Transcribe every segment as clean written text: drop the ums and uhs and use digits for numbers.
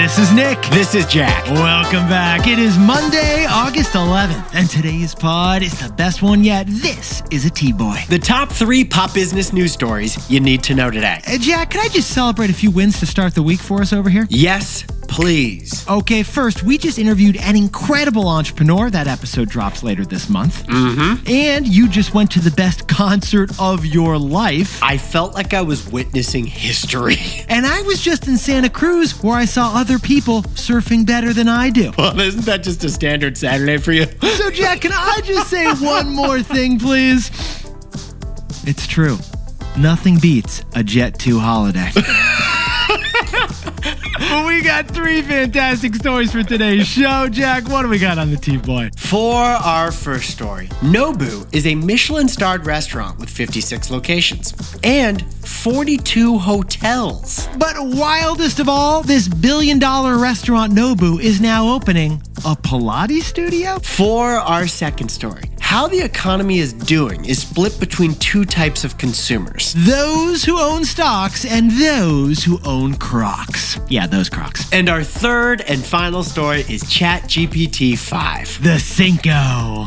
This is Nick. This is Jack. Welcome back. It is Monday, August 11th, and today's pod is the best one yet. This is a T-Boy. The top 3 pop business news stories you need to know today. Jack, can I just celebrate a few wins to start the week for us over here? Yes, please. Okay, first, we just interviewed an incredible entrepreneur. That episode drops later this month. And you just went to the best concert of your life. I felt like I was witnessing history. And I was just in Santa Cruz where I saw other people surfing better than I do. Well, isn't that just a standard Saturday for you? So, Jack, can I just say one more thing, please? It's true. Nothing beats a Jet 2 holiday. Well, we got 3 fantastic stories for today's show. Jack, what do we got on the T-Boy? For our first story, Nobu is a Michelin-starred restaurant with 56 locations and 42 hotels. But wildest of all, this billion-dollar restaurant Nobu is now opening a Pilates studio? For our second story, how the economy is doing is split between 2 types of consumers. Those who own stocks and those who own Crocs. Yeah, those Crocs. And our third and final story is ChatGPT 5. The Cinco.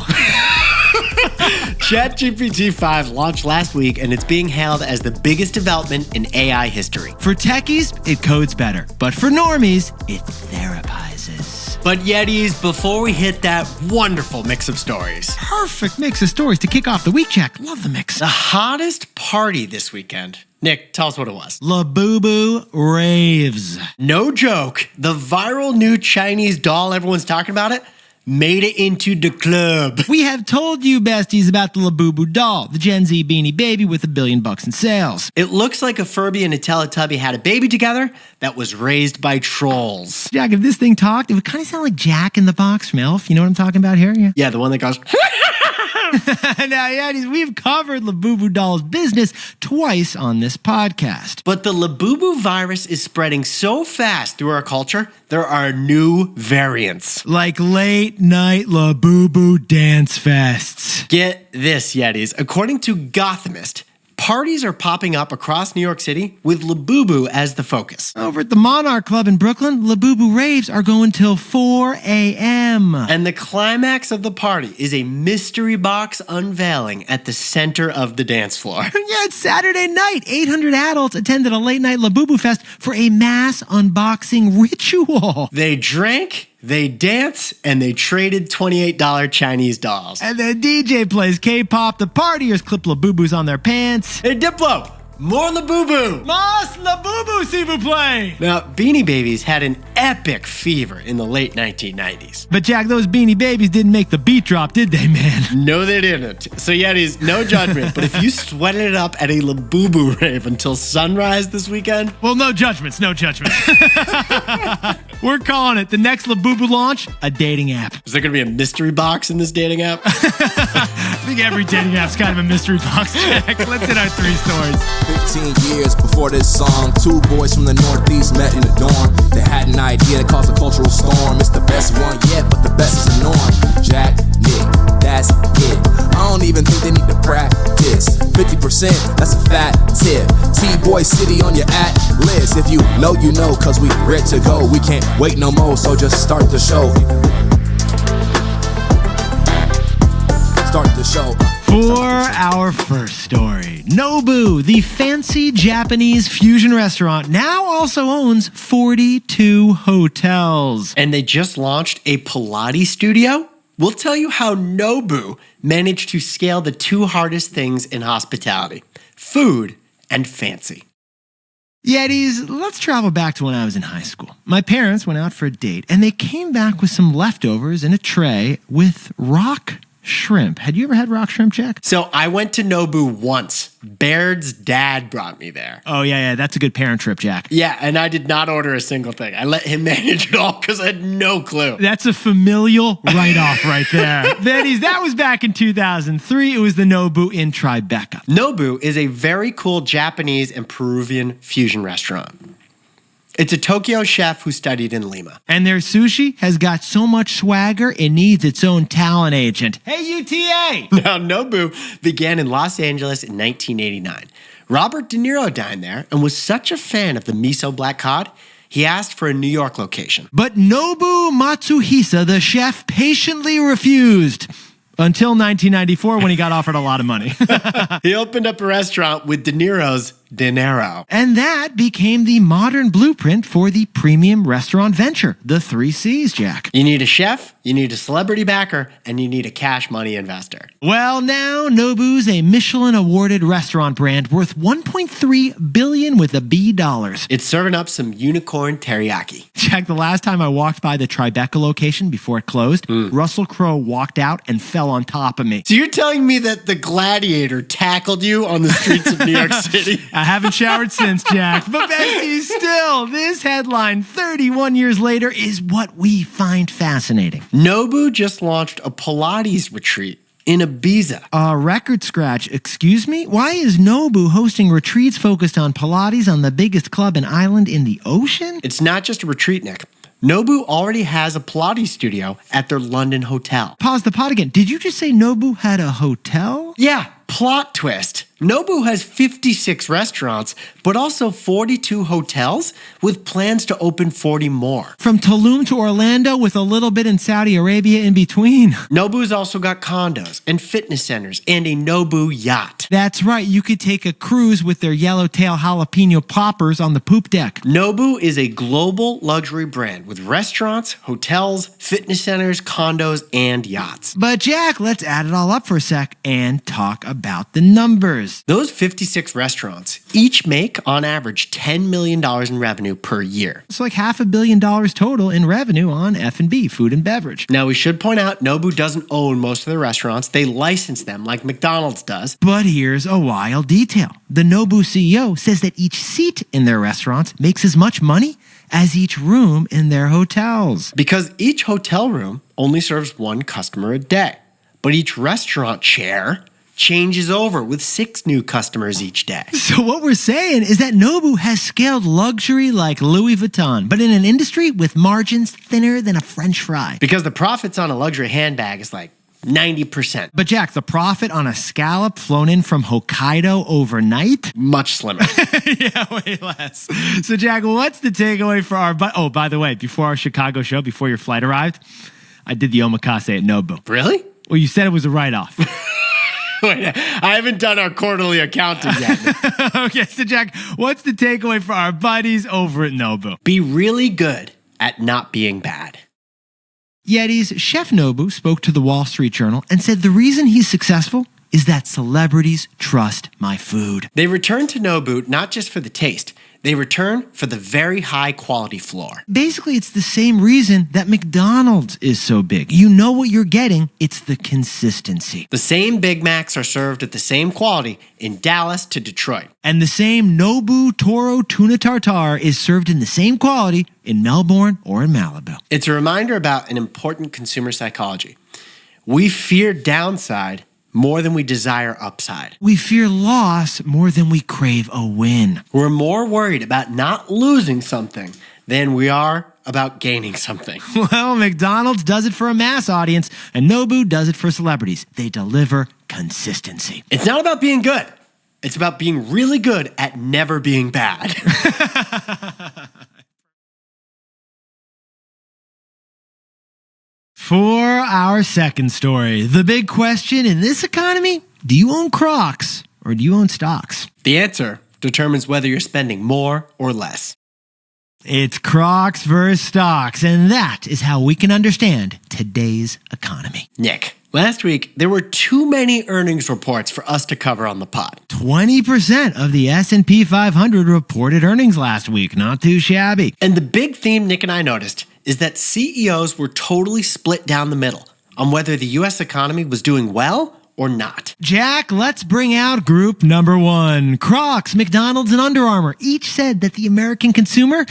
ChatGPT 5 launched last week, and it's being hailed as the biggest development in AI history. For techies, it codes better. But for normies, it therapizes. But Yetis, before we hit that wonderful mix of stories. Perfect mix of stories to kick off the week, Jack. Love the mix. The hottest party this weekend. Nick, tell us what it was. Labubu raves. No joke. The viral new Chinese doll, everyone's talking about it, made it into the club. We have told you, besties, about the Labubu doll, the Gen Z beanie baby with $1 billion in sales. It looks like a Furby and a Teletubby had a baby together that was raised by trolls. Jack, if this thing talked, it would kind of sound like Jack in the Box from Elf. You know what I'm talking about here? Yeah, the one that goes... Now, Yaddies, we've covered Labubu doll's business twice on this podcast. But the Labubu virus is spreading so fast through our culture, there are new variants. Like late night Labubu dance fests. Get this, Yetis. According to Gothamist, parties are popping up across New York City with Labubu as the focus. Over at the Monarch Club in Brooklyn, Labubu raves are going till 4 a.m. And the climax of the party is a mystery box unveiling at the center of the dance floor. Yeah, it's Saturday night. 800 adults attended a late night Labubu fest for a mass unboxing ritual. They drank, they danced, and they traded $28 Chinese dolls. And the DJ plays K-pop, the partiers clip Labubus on their pants. Hey, Diplo, more Labubu! Mas Labubu, s'il vous plaît! Now, Beanie Babies had an epic fever in the late 1990s. But Jack, those Beanie Babies didn't make the beat drop, did they, man? No, they didn't. So Yetis, no judgment, but if you sweated it up at a Labubu rave until sunrise this weekend... Well, no judgments, no judgments. We're calling it the next Labubu launch, a dating app. Is there going to be a mystery box in this dating app? I think every dating app's kind of a mystery box, Jack. Let's hit our 3 stories. 15 years before this song, 2 boys from the Northeast met in the dorm. They had an idea that caused a cultural storm. It's the best one yet, but the best is the norm. Jack, Nick, that's it. I don't even think they need to practice. 50%, that's a fat tip. T-Boy City on your at list. If you know, you know, cause we ready to go. We can't wait no more, so just start the show. Start the show. For our first story, Nobu, the fancy Japanese fusion restaurant, now also owns 42 hotels. And they just launched a Pilates studio? We'll tell you how Nobu managed to scale the 2 hardest things in hospitality: food and fancy. Yetis, let's travel back to when I was in high school. My parents went out for a date, and they came back with some leftovers in a tray with rock shrimp. Had you ever had rock shrimp, Jack? So I went to Nobu once. Baird's dad brought me there. Oh, yeah, that's a good parent trip, Jack. Yeah, and I did not order a single thing. I let him manage it all because I had no clue. That's a familial write-off right there. Yetis, that was back in 2003. It was the Nobu in Tribeca. Nobu is a very cool Japanese and Peruvian fusion restaurant. It's a Tokyo chef who studied in Lima. And their sushi has got so much swagger, it needs its own talent agent. Hey, UTA! Now, Nobu began in Los Angeles in 1989. Robert De Niro dined there and was such a fan of the miso black cod, He asked for a New York location. But Nobu Matsuhisa, the chef, patiently refused. Until 1994 when he got offered a lot of money. He opened up a restaurant with De Niro's dinero. And that became the modern blueprint for the premium restaurant venture, the 3 C's, Jack. You need a chef, you need a celebrity backer, and you need a cash money investor. Well, now Nobu's a Michelin-awarded restaurant brand worth $1.3 billion with a B dollars. It's serving up some unicorn teriyaki. Jack, the last time I walked by the Tribeca location before it closed, Russell Crowe walked out and fell on top of me. So you're telling me that the gladiator tackled you on the streets of New York City? I haven't showered since, Jack. But bestie, still, this headline 31 years later is what we find fascinating. Nobu just launched a Pilates retreat in Ibiza. A record scratch, excuse me? Why is Nobu hosting retreats focused on Pilates on the biggest club and island in the ocean? It's not just a retreat, Nick. Nobu already has a Pilates studio at their London hotel. Pause the pod again. Did you just say Nobu had a hotel? Yeah, plot twist. Nobu has 56 restaurants, but also 42 hotels with plans to open 40 more. From Tulum to Orlando with a little bit in Saudi Arabia in between. Nobu's also got condos and fitness centers and a Nobu yacht. That's right. You could take a cruise with their yellowtail jalapeno poppers on the poop deck. Nobu is a global luxury brand with restaurants, hotels, fitness centers, condos, and yachts. But Jack, let's add it all up for a sec and talk about the numbers. Those 56 restaurants each make, on average, $10 million in revenue per year. It's like $500 million total in revenue on F&B, food and beverage. Now, we should point out Nobu doesn't own most of the restaurants. They license them like McDonald's does. But here's a wild detail. The Nobu CEO says that each seat in their restaurants makes as much money as each room in their hotels. Because each hotel room only serves one customer a day. But each restaurant chair changes over with 6 new customers each day. So what we're saying is that Nobu has scaled luxury like Louis Vuitton, but in an industry with margins thinner than a French fry. Because the profits on a luxury handbag is like 90%. But Jack, the profit on a scallop flown in from Hokkaido overnight? Much slimmer. Yeah, way less. So Jack, what's the takeaway for our... Oh, by the way, before our Chicago show, before your flight arrived, I did the omakase at Nobu. Really? Well, you said it was a write-off. Wait, I haven't done our quarterly accounting yet. Okay, so Jack, what's the takeaway for our buddies over at Nobu? Be really good at not being bad. Yeti's Chef Nobu spoke to the Wall Street Journal and said the reason he's successful is that celebrities trust my food. They return to Nobu not just for the taste. They return for the very high quality floor. Basically, it's the same reason that McDonald's is so big. You know what you're getting. It's the consistency. The same Big Macs are served at the same quality in Dallas to Detroit. And the same Nobu Toro tuna tartare is served in the same quality in Melbourne or in Malibu. It's a reminder about an important consumer psychology. We fear downside more than we desire upside. We fear loss more than we crave a win. We're more worried about not losing something than we are about gaining something. Well, McDonald's does it for a mass audience, and Nobu does it for celebrities. They deliver consistency. It's not about being good. It's about being really good at never being bad. For our second story, the big question in this economy, do you own Crocs or do you own stocks? The answer determines whether you're spending more or less. It's Crocs versus stocks, and that is how we can understand today's economy. Nick, last week there were too many earnings reports for us to cover on the pod. 20% of the S&P 500 reported earnings last week. Not too shabby. And the big theme Nick and I noticed is that CEOs were totally split down the middle on whether the U.S. economy was doing well or not. Jack, let's bring out group number 1. Crocs, McDonald's, and Under Armour each said that the American consumer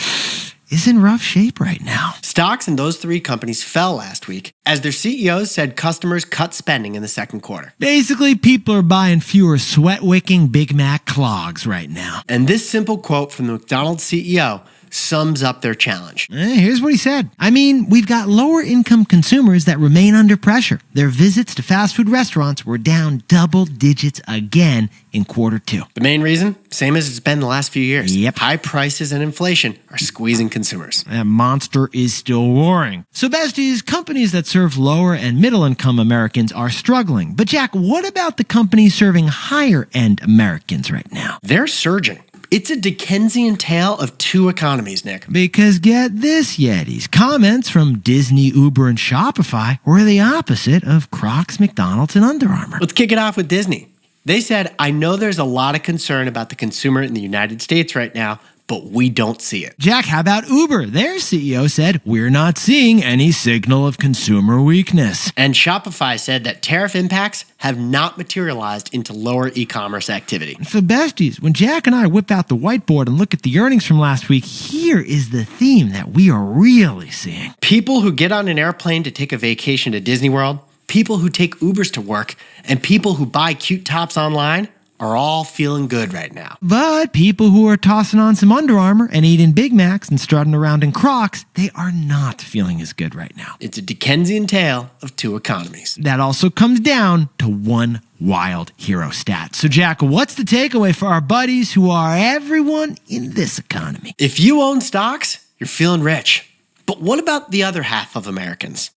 is in rough shape right now. Stocks in those 3 companies fell last week as their CEOs said customers cut spending in the second quarter. Basically, people are buying fewer sweat-wicking Big Mac clogs right now. And this simple quote from the McDonald's CEO sums up their challenge. Here's what he said. I mean, we've got lower income consumers that remain under pressure. Their visits to fast food restaurants were down double digits again in Q2. The main reason? Same as it's been the last few years. Yep. High prices and inflation are squeezing consumers. That monster is still roaring. So besties, companies that serve lower and middle income Americans are struggling. But Jack, what about the companies serving higher end Americans right now? They're surging. It's a Dickensian tale of two economies, Nick. Because get this, Yetis. Comments from Disney, Uber, and Shopify were the opposite of Crocs, McDonald's, and Under Armour. Let's kick it off with Disney. They said, I know there's a lot of concern about the consumer in the United States right now, but we don't see it. Jack, how about Uber? Their CEO said, we're not seeing any signal of consumer weakness. And Shopify said that tariff impacts have not materialized into lower e-commerce activity. So besties, when Jack and I whip out the whiteboard and look at the earnings from last week, here is the theme that we are really seeing. People who get on an airplane to take a vacation to Disney World, people who take Ubers to work, and people who buy cute tops online are all feeling good right now. But people who are tossing on some Under Armour and eating Big Macs and strutting around in Crocs, they are not feeling as good right now. It's a Dickensian tale of two economies. That also comes down to one wild hero stat. So Jack, what's the takeaway for our buddies who are everyone in this economy? If you own stocks, you're feeling rich. But what about the other half of Americans?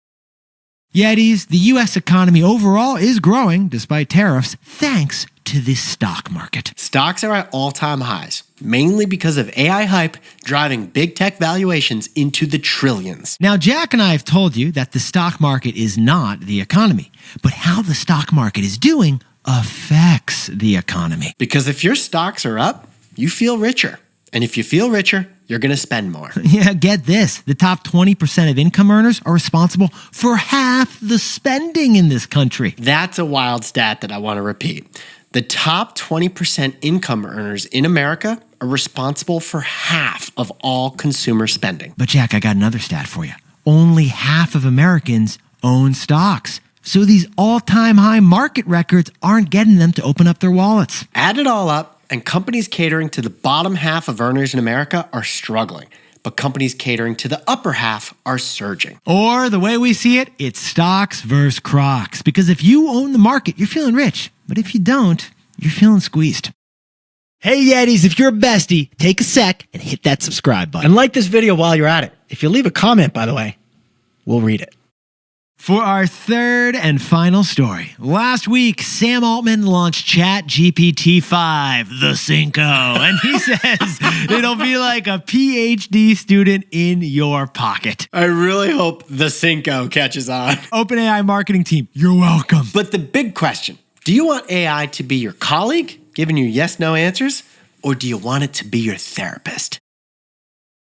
Yetis, the U.S. economy overall is growing despite tariffs thanks to the stock market. Stocks are at all-time highs, mainly because of AI hype driving big tech valuations into the trillions. Now, Jack and I have told you that the stock market is not the economy, but how the stock market is doing affects the economy. Because if your stocks are up, you feel richer. And if you feel richer, you're going to spend more. Yeah, get this. The top 20% of income earners are responsible for half the spending in this country. That's a wild stat that I want to repeat. The top 20% income earners in America are responsible for half of all consumer spending. But Jack, I got another stat for you. Only half of Americans own stocks. So these all-time high market records aren't getting them to open up their wallets. Add it all up, and companies catering to the bottom half of earners in America are struggling. But companies catering to the upper half are surging. Or the way we see it, it's stocks versus Crocs. Because if you own the market, you're feeling rich. But if you don't, you're feeling squeezed. Hey Yetis, if you're a bestie, take a sec and hit that subscribe button. And like this video while you're at it. If you leave a comment, by the way, we'll read it. For our third and final story, last week, Sam Altman launched ChatGPT-5, the Cinco, and he says it'll be like a PhD student in your pocket. I really hope the Cinco catches on. OpenAI marketing team, you're welcome. But the big question, do you want AI to be your colleague, giving you yes-no answers, or do you want it to be your therapist?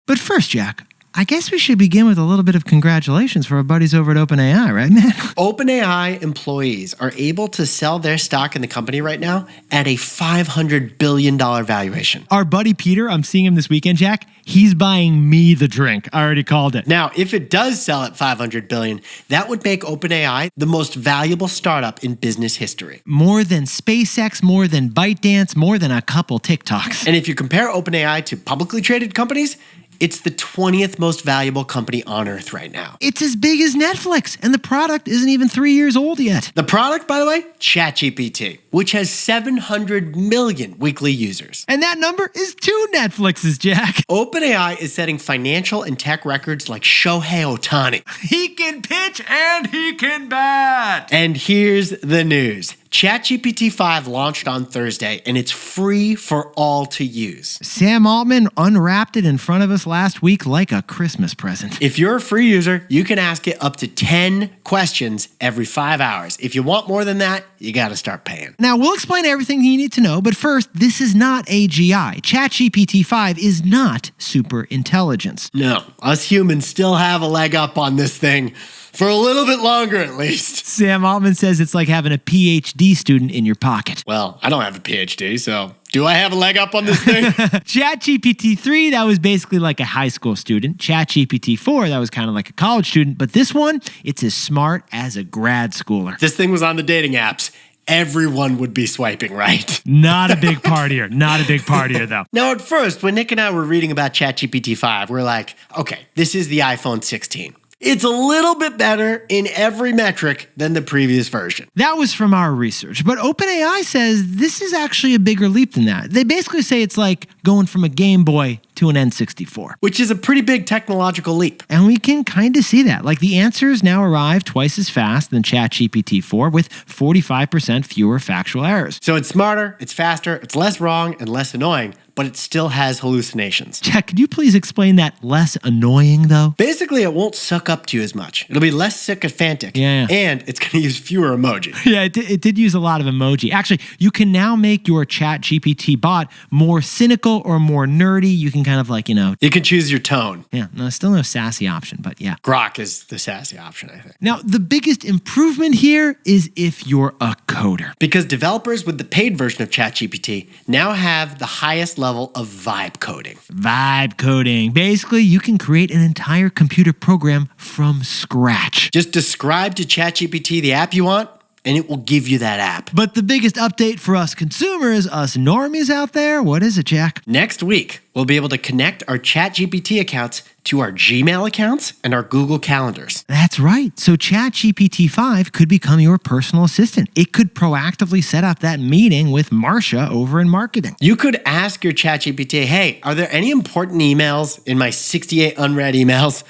But first, Jack, I guess we should begin with a little bit of congratulations for our buddies over at OpenAI, right, man? OpenAI employees are able to sell their stock in the company right now at a $500 billion valuation. Our buddy Peter, I'm seeing him this weekend, Jack. He's buying me the drink. I already called it. Now, if it does sell at $500 billion, that would make OpenAI the most valuable startup in business history. More than SpaceX, more than ByteDance, more than a couple TikToks. And if you compare OpenAI to publicly traded companies, it's the 20th most valuable company on earth right now. It's as big as Netflix, and the product isn't even 3 years old yet. The product, by the way, ChatGPT, which has 700 million weekly users. And that number is 2 Netflixes, Jack. OpenAI is setting financial and tech records like Shohei Ohtani. He can pitch and he can bat. And here's the news. ChatGPT-5 launched on Thursday, and it's free for all to use. Sam Altman unwrapped it in front of us last week like a Christmas present. If you're a free user, you can ask it up to 10 questions every 5 hours. If you want more than that, you got to start paying. Now, we'll explain everything you need to know, but first, this is not AGI. ChatGPT-5 is not super intelligence. No, us humans still have a leg up on this thing. For a little bit longer, at least. Sam Altman says it's like having a PhD student in your pocket. Well, I don't have a PhD, so do I have a leg up on this thing? ChatGPT-3, that was basically like a high school student. ChatGPT-4, that was kind of like a college student. But this one, it's as smart as a grad schooler. This thing was on the dating apps. everyone would be swiping right. Not a big partier. Not a big partier, though. Now, at first, when Nick and I were reading about ChatGPT 5, we're like, okay, this is the iPhone 16. It's a little bit better in every metric than the previous version. That was from our research, but OpenAI says this is actually a bigger leap than that. They basically say it's like going from a Game Boy to an N64. Which is a pretty big technological leap. And we can kind of see that. Like the answers now arrive twice as fast than ChatGPT 4 with 45% fewer factual errors. So it's smarter, it's faster, it's less wrong, and less annoying, but it still has hallucinations. Jack, could you please explain that less annoying, though? Basically, it won't suck up to you as much. It'll be less sycophantic. Yeah. And it's going to use fewer emoji. Yeah, it did use a lot of emoji. Actually, you can now make your ChatGPT bot more cynical or more nerdy. You can kind of like, You can choose your tone. Yeah, no, still no sassy option, but yeah. Grok is the sassy option, I think. Now, the biggest improvement here is if you're a coder. Because developers with the paid version of ChatGPT now have the highest level of vibe coding. Vibe coding. Basically, you can create an entire computer program from scratch. Just describe to ChatGPT the app you want, and it will give you that app. But the biggest update for us consumers, us normies out there, what is it, Jack? Next week, we'll be able to connect our ChatGPT accounts to our Gmail accounts and our Google calendars. That's right. So ChatGPT 5 could become your personal assistant. It could proactively set up that meeting with Marcia over in marketing. You could ask your ChatGPT, hey, are there any important emails in my 68 unread emails?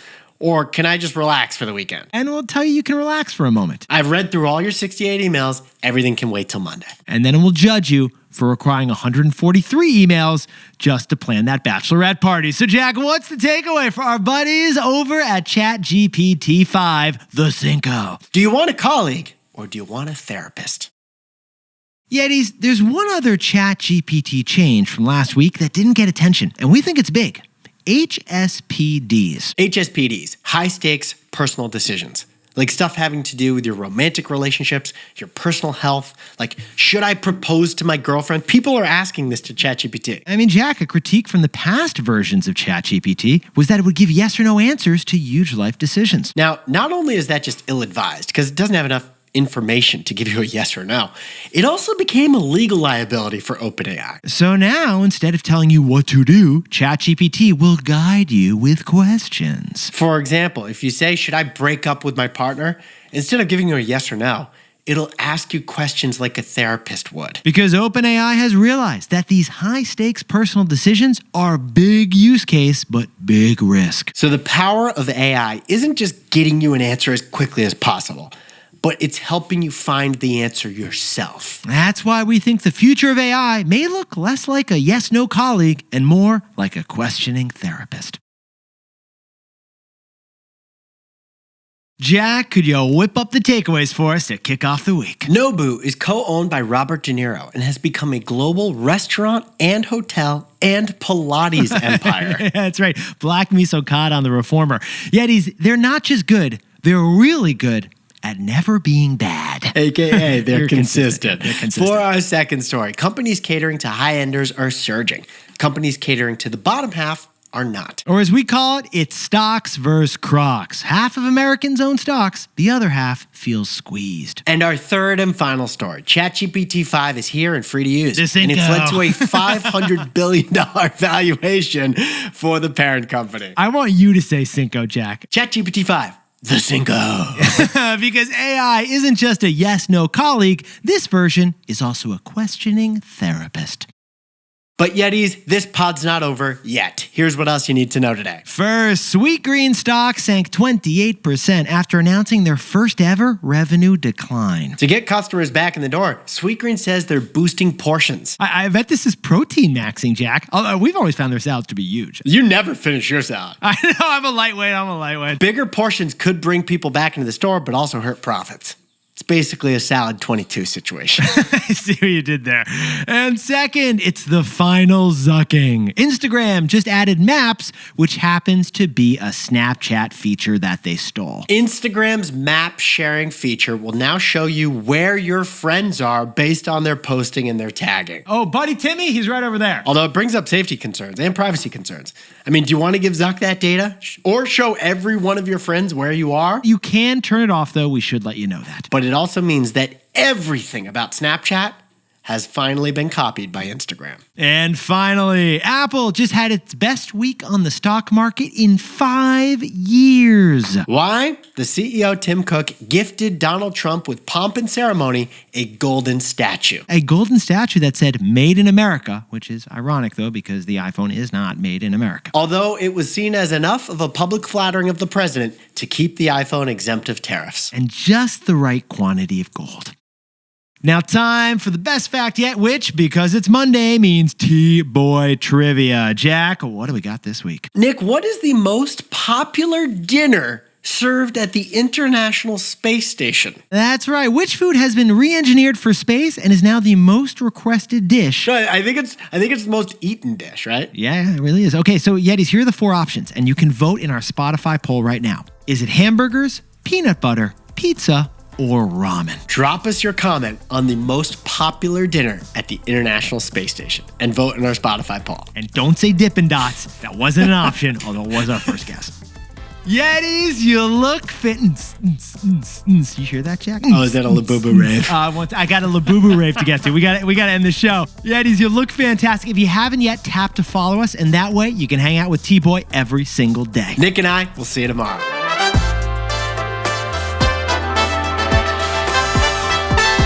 Or can I just relax for the weekend? And we'll tell you can relax for a moment. I've read through all your 68 emails. Everything can wait till Monday. And then it will judge you for requiring 143 emails just to plan that bachelorette party. So, Jack, what's the takeaway for our buddies over at ChatGPT 5, the Cinco? Do you want a colleague or do you want a therapist? Yetis, there's one other ChatGPT change from last week that didn't get attention, and we think it's big. HSPDs. HSPDs, high stakes personal decisions. Like stuff having to do with your romantic relationships, your personal health. Like, should I propose to my girlfriend? People are asking this to ChatGPT. I mean, Jack, a critique from the past versions of ChatGPT was that it would give yes or no answers to huge life decisions. Now, not only is that just ill-advised, because it doesn't have enough information to give you a yes or no, it also became a legal liability for OpenAI. So now, instead of telling you what to do, ChatGPT will guide you with questions. For example, if you say, should I break up with my partner? Instead of giving you a yes or no, it'll ask you questions like a therapist would. Because OpenAI has realized that these high-stakes personal decisions are big use case, but big risk. So the power of AI isn't just getting you an answer as quickly as possible, but it's helping you find the answer yourself. That's why we think the future of AI may look less like a yes-no colleague and more like a questioning therapist. Jack, could you whip up the takeaways for us to kick off the week? Nobu is co-owned by Robert De Niro and has become a global restaurant and hotel and Pilates empire. Yeah, that's right. Black miso cod on the reformer. Yetis, they're not just good, they're really good at never being bad. AKA, they're consistent. They're consistent. For our second story, companies catering to high-enders are surging. Companies catering to the bottom half are not. Or as we call it, it's stocks versus Crocs. Half of Americans own stocks, the other half feels squeezed. And our third and final story, ChatGPT 5 is here and free to use. The and it's Cinco. led to a $500 billion valuation for the parent company. I want you to say Cinco, Jack. ChatGPT 5. The Cinco. Because AI isn't just a yes-no colleague. This version is also a questioning therapist. But Yetis, this pod's not over yet. Here's what else you need to know today. First, Sweet Green stock sank 28% after announcing their first ever revenue decline. To get customers back in the door, Sweetgreen says they're boosting portions. I bet this is protein maxing, Jack. Although we've always found their salads to be huge. You never finish your salad. I know, I'm a lightweight. Bigger portions could bring people back into the store, but also hurt profits. It's basically a salad 22 situation. I see what you did there. And second, it's the final zucking. Instagram just added Maps, which happens to be a Snapchat feature that they stole. Instagram's map sharing feature will now show you where your friends are based on their posting and their tagging. Oh, buddy Timmy, he's right over there. Although it brings up safety concerns and privacy concerns. I mean, do you want to give Zuck that data? Or show every one of your friends where you are? You can turn it off, though. We should let you know that. But it it also means that everything about Snapchat has finally been copied by Instagram. And finally, Apple just had its best week on the stock market in 5 years. Why? The CEO, Tim Cook, gifted Donald Trump with pomp and ceremony a golden statue. A golden statue that said "Made in America," which is ironic, though, because the iPhone is not made in America. Although it was seen as enough of a public flattering of the president to keep the iPhone exempt of tariffs. And just the right quantity of gold. Now, time for the best fact yet, which, because it's Monday, means T-Boy Trivia. Jack, what do we got this week? Nick, what is the most popular dinner served at the International Space Station? That's right. Which food has been re-engineered for space and is now the most requested dish? I think it's the most eaten dish, right? Yeah, it really is. Okay, so Yetis, here are the 4 options, and you can vote in our Spotify poll right now. Is it hamburgers, peanut butter, pizza, or ramen? Drop us your comment on the most popular dinner at the International Space Station and vote in our Spotify poll. And don't say Dippin' Dots. That wasn't an option, although it was our first guess. Yetis, you look fit. You hear that, Jack? Oh, is that a Labubu rave? I got a Labubu rave to get to. We got to end the show. Yetis, you look fantastic. If you haven't yet, tap to follow us, and that way you can hang out with T-Boy every single day. Nick and I will see you tomorrow.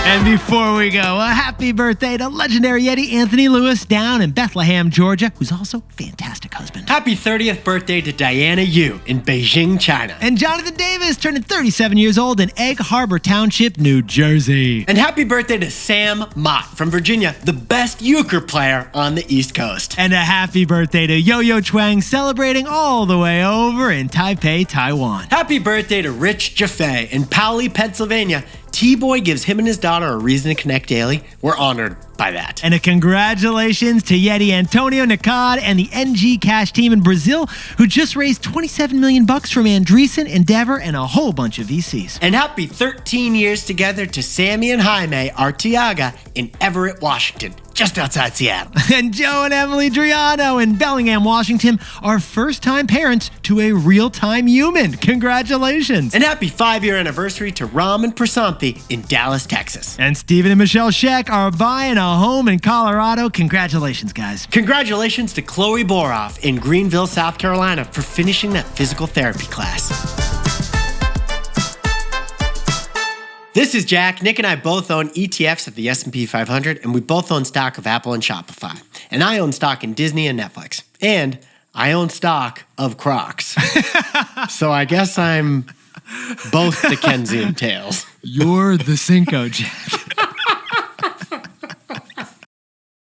And before we go, a happy birthday to legendary Yeti Anthony Lewis down in Bethlehem, Georgia, who's also a fantastic husband. Happy 30th birthday to Diana Yu in Beijing, China. And Jonathan Davis turning 37 years old in Egg Harbor Township, New Jersey. And happy birthday to Sam Mott from Virginia, the best euchre player on the East Coast. And a happy birthday to Yo-Yo Chuang, celebrating all the way over in Taipei, Taiwan. Happy birthday to Rich Jaffe in Powley, Pennsylvania. T-Boy gives him and his daughter a reason to connect daily. We're honored by that. And a congratulations to Yeti Antonio Nicod and the NG Cash team in Brazil, who just raised $27 million from Andreessen, Endeavor, and a whole bunch of VCs. And happy 13 years together to Sammy and Jaime Arteaga in Everett, Washington, just outside Seattle. And Joe and Emily Driano in Bellingham, Washington, are first-time parents to a real-time human. Congratulations. And happy 5-year anniversary to Ram and Prasanthi in Dallas, Texas. And Stephen and Michelle Scheck are buying a home in Colorado. Congratulations, guys. Congratulations to Chloe Boroff in Greenville, South Carolina for finishing that physical therapy class. This is Jack. Nick and I both own ETFs of the S&P 500, and we both own stock of Apple and Shopify. And I own stock in Disney and Netflix. And I own stock of Crocs. So I guess I'm both Dickensian tales. You're the Cinco, Jack.